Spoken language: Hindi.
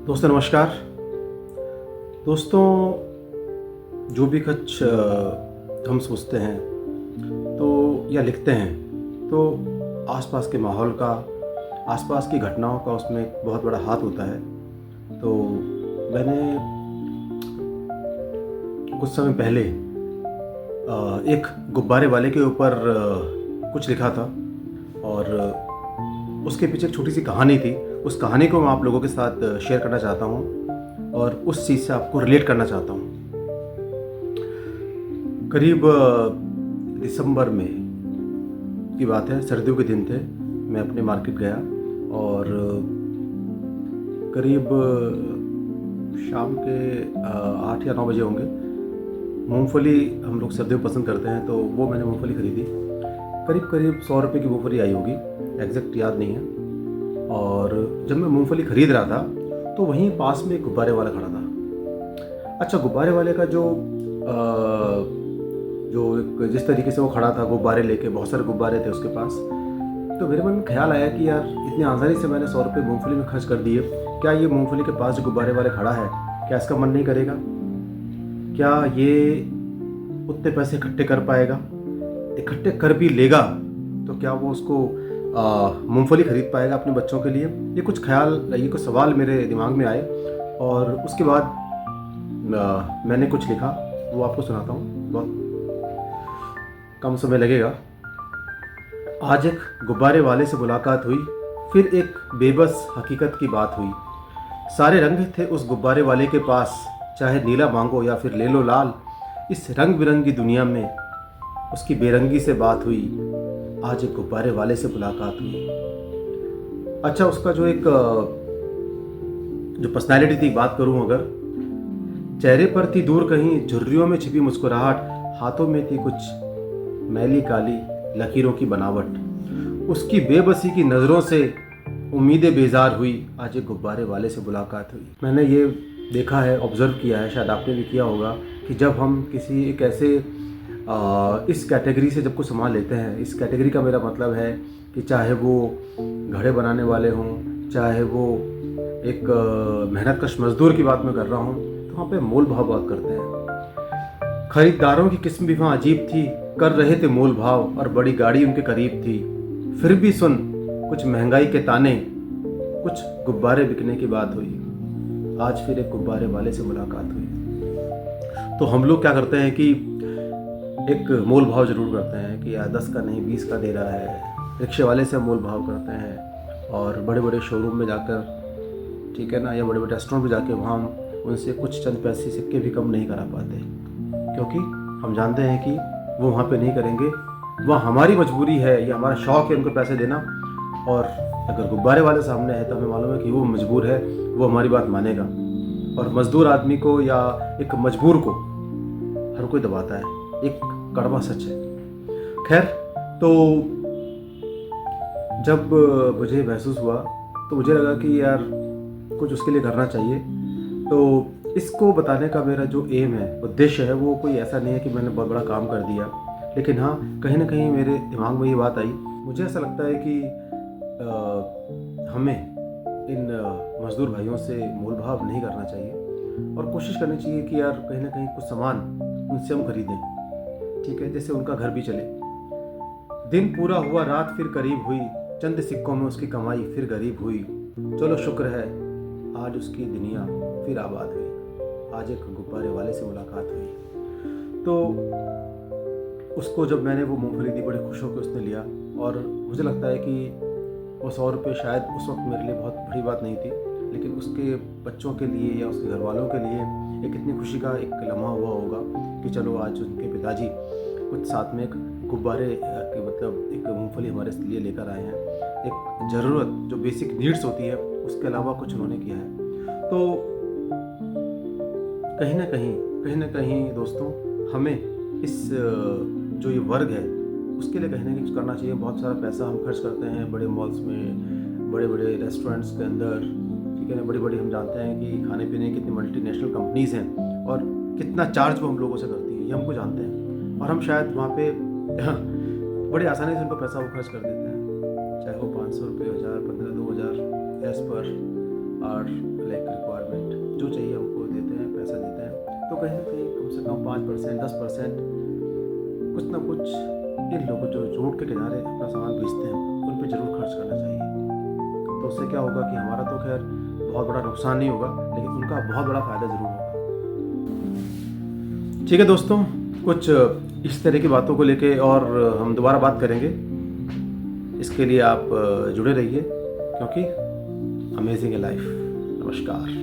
दोस्तों नमस्कार। दोस्तों, जो भी कुछ हम सोचते हैं तो या लिखते हैं तो आसपास के माहौल का, आसपास की घटनाओं का उसमें एक बहुत बड़ा हाथ होता है। तो मैंने कुछ समय पहले एक गुब्बारे वाले के ऊपर कुछ लिखा था और उसके पीछे एक छोटी सी कहानी थी। उस कहानी को मैं आप लोगों के साथ शेयर करना चाहता हूँ और उस चीज़ से आपको रिलेट करना चाहता हूँ। करीब दिसंबर में की बात है, सर्दियों के दिन थे। मैं अपने मार्केट गया और करीब शाम के 8 या 9 बजे होंगे। मूंगफली हम लोग सर्दियों में पसंद करते हैं, तो वो मैंने मूंगफली ख़रीदी। करीब करीब 100 रुपये की मूंगफली आई होगी, एग्जैक्ट याद नहीं है। और जब मैं मूंगफली ख़रीद रहा था तो वहीं पास में एक गुब्बारे वाला खड़ा था। अच्छा, गुब्बारे वाले का जो एक जिस तरीके से वो खड़ा था, गुब्बारे लेके, बहुत सारे गुब्बारे थे उसके पास, तो मेरे मन में ख्याल आया कि यार इतनी आसानी से मैंने 100 रुपये मूँगफली में खर्च कर दिए, क्या ये मूँगफली के पास जो गुब्बारे वाले खड़ा है, क्या इसका मन नहीं करेगा? क्या ये उतने पैसे इकट्ठे कर पाएगा? इकट्ठे कर भी लेगा तो क्या वो उसको मूंगफली ख़रीद पाएगा अपने बच्चों के लिए? ये कुछ ख्याल, ये कुछ सवाल मेरे दिमाग में आए और उसके बाद मैंने कुछ लिखा, वो आपको सुनाता हूँ, बहुत कम समय लगेगा। आज एक गुब्बारे वाले से मुलाकात हुई, फिर एक बेबस हकीकत की बात हुई। सारे रंग थे उस गुब्बारे वाले के पास, चाहे नीला मांगो या फिर ले लो लाल। इस रंग बिरंगी दुनिया में उसकी बेरंगी से बात हुई। आज एक गुब्बारे वाले से मुलाकात हुई। अच्छा, उसका जो पर्सनालिटी थी, बात करूं अगर, चेहरे पर थी दूर कहीं झुर्रियों में छिपी मुस्कुराहट, हाथों में थी कुछ मैली काली लकीरों की बनावट। उसकी बेबसी की नज़रों से उम्मीदें बेजार हुई। आज एक गुब्बारे वाले से मुलाकात हुई। मैंने ये देखा है, ऑब्ज़र्व किया है, शायद आपने भी किया होगा, कि जब हम किसी एक ऐसे इस कैटेगरी से जब कुछ सामान लेते हैं, इस कैटेगरी का मेरा मतलब है कि चाहे वो घड़े बनाने वाले हों, चाहे वो एक मेहनतकश मज़दूर की बात मैं कर रहा हूँ, तो वहाँ पे मोल भाव बात करते हैं। खरीदारों की किस्म भी वहाँ अजीब थी, कर रहे थे मोल भाव और बड़ी गाड़ी उनके करीब थी। फिर भी सुन कुछ महंगाई के ताने, कुछ गुब्बारे बिकने की बात हुई। आज फिर एक गुब्बारे वाले से मुलाकात हुई। तो हम लोग क्या करते हैं कि एक मोल भाव ज़रूर करते हैं कि यार 10 का नहीं 20 का दे रहा है। रिक्शे वाले से मोल भाव करते हैं और बड़े बड़े शोरूम में जाकर, ठीक है ना, या बड़े बड़े रेस्टोरेंट में जाके वहाँ हम उनसे कुछ चंद पैसे सिक्के भी कम नहीं करा पाते, क्योंकि हम जानते हैं कि वो वहाँ पे नहीं करेंगे। वह हमारी मजबूरी है या हमारा शौक़ है उनको पैसे देना, और अगर गुब्बारे वाले सामने है तो हमें मालूम है कि वो मजबूर है, वो हमारी बात मानेगा। और मज़दूर आदमी को या एक मजबूर को हर कोई दबाता है, एक कड़वा सच है। खैर, तो जब मुझे महसूस हुआ तो मुझे लगा कि यार कुछ उसके लिए करना चाहिए। तो इसको बताने का मेरा जो एम है, उद्देश्य है, वो कोई ऐसा नहीं है कि मैंने बहुत बड़ा काम कर दिया, लेकिन हाँ, कहीं ना कहीं मेरे दिमाग में ये बात आई। मुझे ऐसा लगता है कि हमें इन मज़दूर भाइयों से मोल भाव नहीं करना चाहिए और कोशिश करनी चाहिए कि यार कहीं ना कहीं कुछ सामान उनसे हम खरीदें, ठीक है, जैसे उनका घर भी चले। दिन पूरा हुआ, रात फिर करीब हुई, चंद सिक्कों में उसकी कमाई फिर गरीब हुई। चलो शुक्र है आज उसकी दुनिया फिर आबाद हुई। आज एक गुब्बारे वाले से मुलाकात हुई। तो उसको जब मैंने वो मूंगफली दी, बड़े खुश होकर उसने लिया। और मुझे लगता है कि वो 100 रुपये शायद उस वक्त मेरे लिए बहुत बड़ी बात नहीं थी, लेकिन उसके बच्चों के लिए या उसके घर वालों के लिए एक इतनी खुशी का एक लम्हा हुआ होगा कि चलो आज उनके पिताजी कुछ साथ में एक गुब्बारे के मतलब एक मूंगफली हमारे लिए लेकर आए हैं। एक ज़रूरत जो बेसिक नीड्स होती है, उसके अलावा कुछ उन्होंने किया है। तो कहीं ना कहीं दोस्तों, हमें इस जो ये वर्ग है उसके लिए कहीं ना कहीं करना चाहिए। बहुत सारा पैसा हम खर्च करते हैं बड़े मॉल्स में, बड़े बड़े रेस्टोरेंट्स के अंदर, ठीक है ना, बड़ी बड़ी हम जानते हैं कि खाने पीने की कितनी मल्टीनेशनल कंपनीज़ हैं और कितना चार्ज वो हम लोगों से करती है, ये हमको जानते हैं। और हम शायद वहाँ पे बड़ी आसानी से उनको पैसा वो खर्च कर देते हैं, चाहे वो 500 रुपये, 1000, 15, 2000 एज पर और लाइक रिक्वायरमेंट जो चाहिए हमको देते हैं, पैसा देते हैं। तो कहीं ना कहीं कम से कम 5% 10% कुछ ना कुछ इन लोगों जो रोड के किनारे अपना सामान बेचते हैं उन पे ज़रूर खर्च करना चाहिए। तो उससे क्या होगा कि हमारा तो खैर बहुत बड़ा नुकसान नहीं होगा, लेकिन उनका बहुत बड़ा फ़ायदा ज़रूर होगा। ठीक है दोस्तों, कुछ इस तरह की बातों को लेके और हम दोबारा बात करेंगे। इसके लिए आप जुड़े रहिए, क्योंकि अमेजिंग है लाइफ। नमस्कार।